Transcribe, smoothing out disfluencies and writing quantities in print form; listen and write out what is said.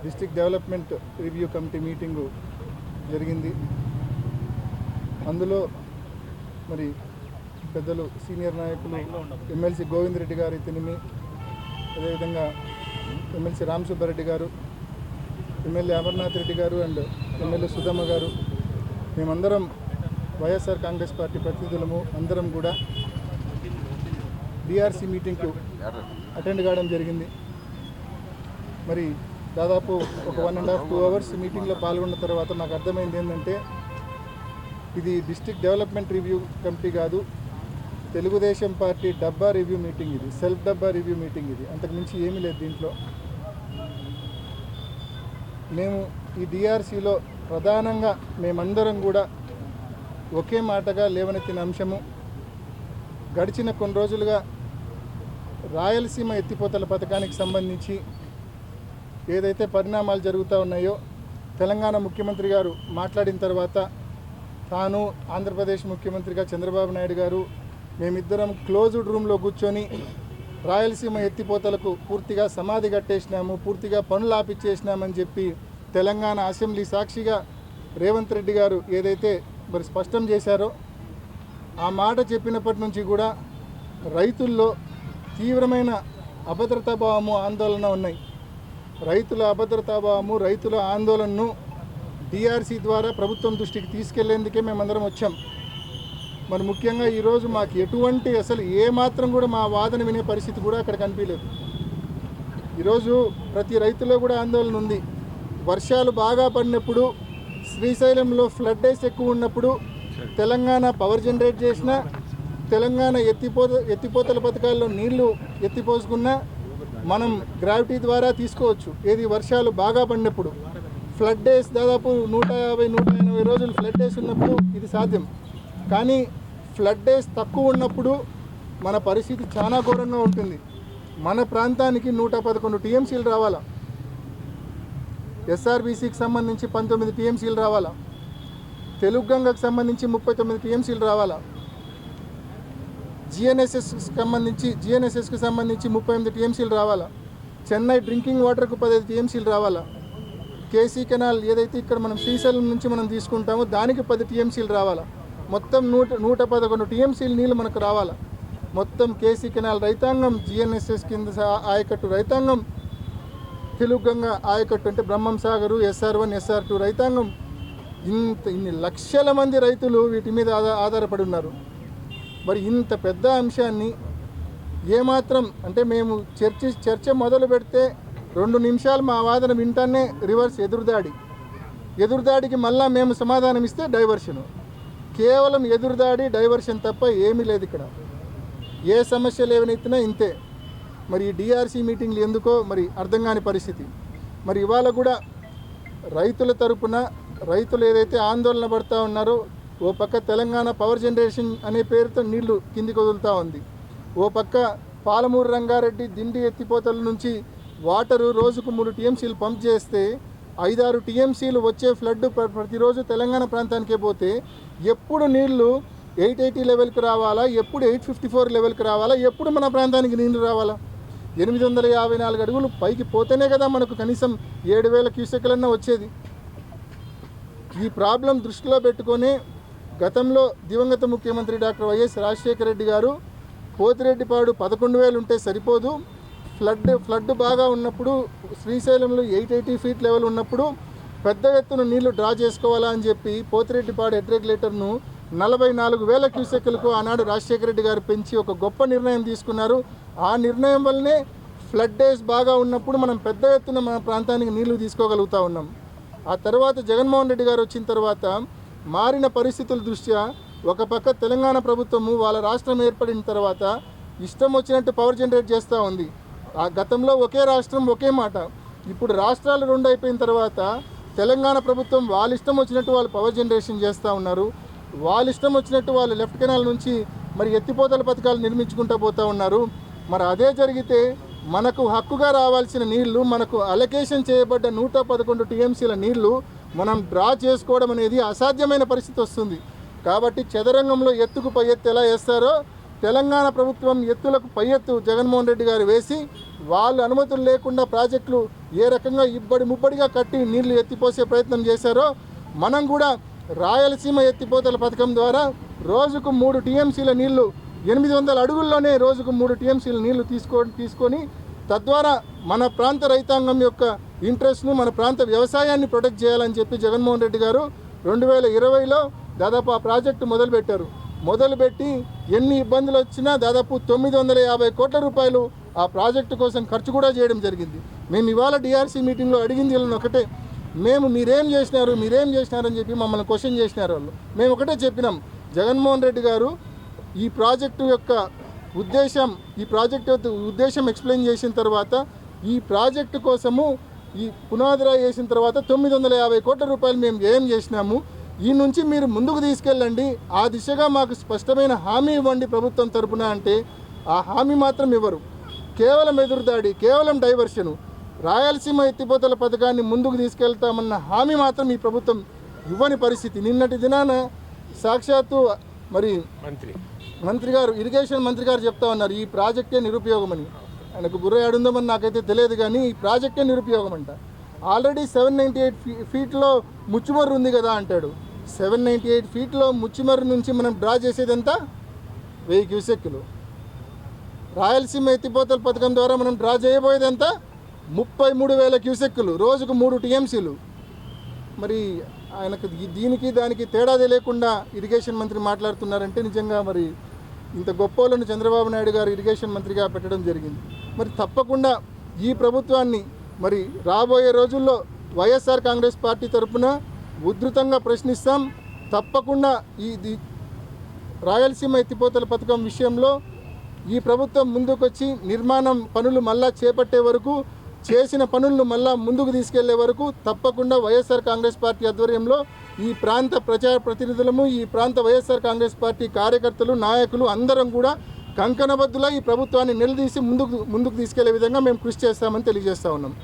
District development review committee meeting జరిగింది. అందులో మరి పెద్దలు సీనియర్ నాయకులు ఎమ్మెల్సీ గోవింద్ రెడ్డి గారు అయితేనేమి, అదేవిధంగా ఎమ్మెల్సీ రామసుబ్బారెడ్డి గారు, ఎమ్మెల్యే అమర్నాథ్ రెడ్డి గారు అండ్ ఎమ్మెల్యే సుధమ్మ గారు, మేమందరం వైఎస్ఆర్ కాంగ్రెస్ పార్టీ ప్రతినిధులము అందరం కూడా డిఆర్సీ మీటింగ్కు అటెండ్ కావడం జరిగింది. మరి దాదాపు ఒక 1.5 to 2 hours మీటింగ్లో పాల్గొన్న తర్వాత నాకు అర్థమైంది ఏంటంటే ఇది డిస్ట్రిక్ట్ డెవలప్మెంట్ రివ్యూ కమిటీ కాదు, తెలుగుదేశం పార్టీ డబ్బా రివ్యూ మీటింగ్, ఇది సెల్ఫ్ డబ్బా రివ్యూ మీటింగ్. ఇది అంతకుమించి ఏమీ లేదు దీంట్లో. మేము ఈ డిఆర్సీలో ప్రధానంగా మేమందరం కూడా ఒకే మాటగా లేవనెత్తిన అంశము, గడిచిన కొన్ని రోజులుగా రాయలసీమ ఎత్తిపోతల పథకానికి సంబంధించి ఏదైతే పరిణామాలు జరుగుతూ ఉన్నాయో, తెలంగాణ ముఖ్యమంత్రి గారు మాట్లాడిన తర్వాత తాను ఆంధ్రప్రదేశ్ ముఖ్యమంత్రిగా చంద్రబాబు నాయుడు గారు మేమిద్దరం క్లోజ్డ్ రూమ్లో కూర్చొని రాయలసీమ ఎత్తిపోతలకు పూర్తిగా సమాధి కట్టేసినాము, పూర్తిగా పనులు ఆపిచ్చేసినామని చెప్పి తెలంగాణ అసెంబ్లీ సాక్షిగా రేవంత్ రెడ్డి గారు ఏదైతే మరి స్పష్టం చేశారో, ఆ మాట చెప్పినప్పటి నుంచి కూడా రైతుల్లో తీవ్రమైన అభద్రతాభావము ఆందోళన ఉన్నాయి. రైతుల అభద్రతాభావము, రైతుల ఆందోళనను డిఆర్సీ ద్వారా ప్రభుత్వం దృష్టికి తీసుకెళ్లేందుకే మేమందరం వచ్చాం. మరి ముఖ్యంగా ఈరోజు మాకు ఎటువంటి అసలు ఏమాత్రం కూడా మా వాదన వినే పరిస్థితి కూడా అక్కడ కనిపించలేదు. ఈరోజు ప్రతి రైతులో కూడా ఆందోళన ఉంది. వర్షాలు బాగా పడినప్పుడు, శ్రీశైలంలో ఫ్లడ్ డేస్ ఎక్కువ ఉన్నప్పుడు తెలంగాణ పవర్ జనరేట్ చేసిన, తెలంగాణ ఎత్తిపోతల పథకాల్లో నీళ్లు ఎత్తిపోసుకున్నా మనం గ్రావిటీ ద్వారా తీసుకోవచ్చు. ఏది వర్షాలు బాగా పడినప్పుడు ఫ్లడ్ డేస్ దాదాపు 150-180 రోజులు ఫ్లడ్ డేస్ ఉన్నప్పుడు ఇది సాధ్యం. కానీ ఫ్లడ్ డేస్ తక్కువ ఉన్నప్పుడు మన పరిస్థితి చాలా ఘోరంగా ఉంటుంది. మన ప్రాంతానికి 111 టీఎంసీలు రావాలా, ఎస్ఆర్బీసీకి సంబంధించి 19 టీఎంసీలు రావాలా, తెలుగు గంగకు సంబంధించి 39 టీఎంసీలు రావాలా, జిఎన్ఎస్ఎస్కి సంబంధించి 38 టీఎంసీలు రావాలా, చెన్నై డ్రింకింగ్ వాటర్కు 15 టీఎంసీలు రావాలా, కేసీ కెనాల్ ఏదైతే ఇక్కడ మనం శ్రీశైలం నుంచి మనం తీసుకుంటామో దానికి 10 టీఎంసీలు రావాలా, మొత్తం 111 టీఎంసీలు నీళ్ళు మనకు రావాలా. మొత్తం కేసీ కెనాల్ రైతాంగం, జిఎన్ఎస్ఎస్ కింద ఆయకట్టు రైతాంగం, తెలుగు గంగ ఆయకట్టు అంటే బ్రహ్మం సాగరు, SR1, SR2 రైతాంగం, ఇన్ని లక్షల మంది రైతులు వీటి మీద ఆధారపడి ఉన్నారు. మరి ఇంత పెద్ద అంశాన్ని ఏమాత్రం అంటే మేము చర్చ మొదలు పెడితే 2 నిమిషాలు మా వాదన వింటానే రివర్స్ ఎదురుదాడికి మళ్ళా మేము సమాధానం ఇస్తే డైవర్షను. కేవలం ఎదురుదాడి, డైవర్షన్ తప్ప ఏమీ లేదు ఇక్కడ. ఏ సమస్యలు ఏవనెత్తినా ఇంతే. మరి ఈ డిఆర్సీ మీటింగ్లు ఎందుకో మరి అర్థం కాని పరిస్థితి. మరి ఇవాళ కూడా రైతుల తరపున రైతులు ఏదైతే ఆందోళన పడుతూ ఉన్నారో, ఓ పక్క తెలంగాణ పవర్ జనరేషన్ అనే పేరుతో నీళ్లు కిందికి వదులుతూ ఉంది, ఓ పక్క పాలమూరు రంగారెడ్డి దిండి ఎత్తిపోతల నుంచి వాటరు రోజుకు 3 టీఎంసీలు పంప్ చేస్తే 5-6 టీఎంసీలు వచ్చే ఫ్లడ్ ప్రతిరోజు తెలంగాణ ప్రాంతానికే పోతే ఎప్పుడు నీళ్లు 880 లెవెల్కి రావాలా, ఎప్పుడు 854 లెవెల్కి రావాలా, ఎప్పుడు మన ప్రాంతానికి నీళ్లు రావాలా? 854 అడుగులు పైకి పోతేనే కదా మనకు కనీసం 7000 క్యూసెక్లన్నా వచ్చేది. ఈ ప్రాబ్లం దృష్టిలో పెట్టుకొని గతంలో దివంగత ముఖ్యమంత్రి డాక్టర్ వైఎస్ రాజశేఖర రెడ్డి గారు పోతిరెడ్డిపాడు 11,000 ఉంటే సరిపోదు, ఫ్లడ్ బాగా ఉన్నప్పుడు శ్రీశైలంలో 880 ఫీట్ లెవెల్ ఉన్నప్పుడు పెద్ద ఎత్తున నీళ్లు డ్రా చేసుకోవాలా అని చెప్పి పోతిరెడ్డిపాడు హెడ్ రెగ్యులేటర్ను 44,000 క్యూసెక్లకు ఆనాడు రాజశేఖర రెడ్డి గారు పెంచి ఒక గొప్ప నిర్ణయం తీసుకున్నారు. ఆ నిర్ణయం వల్లనే ఫ్లడ్ డేస్ బాగా ఉన్నప్పుడు మనం పెద్ద ఎత్తున మన ప్రాంతానికి నీళ్లు తీసుకోగలుగుతూ ఉన్నాం. ఆ తర్వాత జగన్మోహన్ రెడ్డి గారు వచ్చిన తర్వాత మారిన పరిస్థితుల దృష్ట్యా ఒక పక్క తెలంగాణ ప్రభుత్వము వాళ్ళ రాష్ట్రం ఏర్పడిన తర్వాత ఇష్టం వచ్చినట్టు పవర్ జనరేట్ చేస్తూ ఉంది. ఆ గతంలో ఒకే రాష్ట్రం ఒకే మాట, ఇప్పుడు రాష్ట్రాలు 2 అయిపోయిన తర్వాత తెలంగాణ ప్రభుత్వం వాళ్ళ ఇష్టం వచ్చినట్టు వాళ్ళు పవర్ జనరేషన్ చేస్తూ ఉన్నారు. వాళ్ళ ఇష్టం వచ్చినట్టు వాళ్ళు లెఫ్ట్ కెనాల్ నుంచి మరి ఎత్తిపోతల పథకాలు నిర్మించుకుంటూ పోతూ ఉన్నారు. మరి అదే జరిగితే మనకు హక్కుగా రావాల్సిన నీళ్లు, మనకు అలొకేషన్ చేయబడ్డ 111 టీఎంసీల నీళ్లు మనం డ్రా చేసుకోవడం అనేది అసాధ్యమైన పరిస్థితి వస్తుంది. కాబట్టి చదరంగంలో ఎత్తుకు పై ఎత్తు ఎలా వేస్తారో తెలంగాణ ప్రభుత్వం ఎత్తులకు పై ఎత్తు జగన్మోహన్ రెడ్డి గారు వేసి వాళ్ళు అనుమతులు లేకుండా ప్రాజెక్టులు ఏ రకంగా ఇబ్బడి ముబ్బడిగా కట్టి నీళ్లు ఎత్తిపోసే ప్రయత్నం చేశారో మనం కూడా రాయలసీమ ఎత్తిపోతల పథకం ద్వారా రోజుకు 3 టీఎంసీల నీళ్లు 800 అడుగుల్లోనే రోజుకు 3 టీఎంసీల నీళ్లు తీసుకొని తద్వారా మన ప్రాంత రైతాంగం యొక్క ఇంట్రెస్ట్ను మన ప్రాంత వ్యవసాయాన్ని ప్రొటెక్ట్ చేయాలని చెప్పి జగన్మోహన్ రెడ్డి గారు 2020లో దాదాపు ఆ ప్రాజెక్టు మొదలుపెట్టి ఎన్ని ఇబ్బందులు వచ్చినా దాదాపు 950 కోట్ల రూపాయలు ఆ ప్రాజెక్టు కోసం ఖర్చు కూడా చేయడం జరిగింది. మేము ఇవాళ డిఆర్సీ మీటింగ్లో అడిగింది వీళ్ళని ఒకటే, మీరేం చేసినారని చెప్పి మమ్మల్ని క్వశ్చన్ చేసినారు వాళ్ళు. మేము ఒకటే చెప్పినాం, జగన్మోహన్ రెడ్డి గారు ఈ ప్రాజెక్టు యొక్క ఉద్దేశం ఎక్స్ప్లెయిన్ చేసిన తర్వాత ఈ ప్రాజెక్టు కోసము ఈ పునాదిరాయి వేసిన తర్వాత 950 కోట్ల రూపాయలు మేము వ్యయం చేసినాము. ఈ నుంచి మీరు ముందుకు తీసుకెళ్ళండి, ఆ దిశగా మాకు స్పష్టమైన హామీ ఇవ్వండి ప్రభుత్వం తరపున అంటే ఆ హామీ మాత్రం ఇవ్వరు. కేవలం ఎదురుదాడి, కేవలం డైవర్షను. రాయలసీమ ఎత్తిపోతల పథకాన్ని ముందుకు తీసుకెళ్తామన్న హామీ మాత్రం ఈ ప్రభుత్వం ఇవ్వని పరిస్థితి. నిన్నటి దినాన సాక్షాత్తు మరి మంత్రి గారు, ఇరిగేషన్ మంత్రి గారు చెప్తా ఉన్నారు ఈ ప్రాజెక్టే నిరుపయోగమని. ఆయనకు బుర్ర ఏడుందామని నాకైతే తెలియదు, కానీ ఈ ప్రాజెక్టే నిరుపయోగం అంట. ఆల్రెడీ 798 ఫీట్లో ముచ్చుమర్రు ఉంది కదా అంటాడు. 798 ఫీట్లో ముచ్చుమర్రు నుంచి మనం డ్రా చేసేది ఎంత? 1000 క్యూసెక్కులు. రాయలసీమ ఎత్తిపోతల పథకం ద్వారా మనం డ్రా చేయబోయేది ఎంత? 33,000 క్యూసెక్కులు, రోజుకు 3 టీఎంసీలు. మరి ఆయనకు దానికి తేడా తెలియకుండా ఇరిగేషన్ మంత్రి మాట్లాడుతున్నారంటే నిజంగా మరి ఇంత గొప్పలను చంద్రబాబు నాయుడు గారు ఇరిగేషన్ మంత్రిగా పెట్టడం జరిగింది. మరి తప్పకుండా ఈ ప్రభుత్వాన్ని మరి రాబోయే రోజుల్లో వైఎస్ఆర్ కాంగ్రెస్ పార్టీ తరఫున ఉధృతంగా ప్రశ్నిస్తాం. తప్పకుండా ఈ రాయలసీమ ఎత్తిపోతల పథకం విషయంలో ఈ ప్రభుత్వం ముందుకొచ్చి నిర్మాణం పనులు మళ్ళా చేపట్టే వరకు, చేసిన పనులను మళ్ళా ముందుకు తీసుకెళ్లే వరకు తప్పకుండా వైఎస్ఆర్ కాంగ్రెస్ పార్టీ ఆధ్వర్యంలో ఈ ప్రాంత ప్రజా ప్రతినిధులము, ఈ ప్రాంత వైఎస్ఆర్ కాంగ్రెస్ పార్టీ కార్యకర్తలు, నాయకులు అందరం కూడా కంకణబద్దులా ఈ ప్రభుత్వాన్ని నిలదీసి ముందుకు తీసుకెళ్లే విధంగా మేము కృషి చేస్తామని తెలియజేస్తా ఉన్నాం.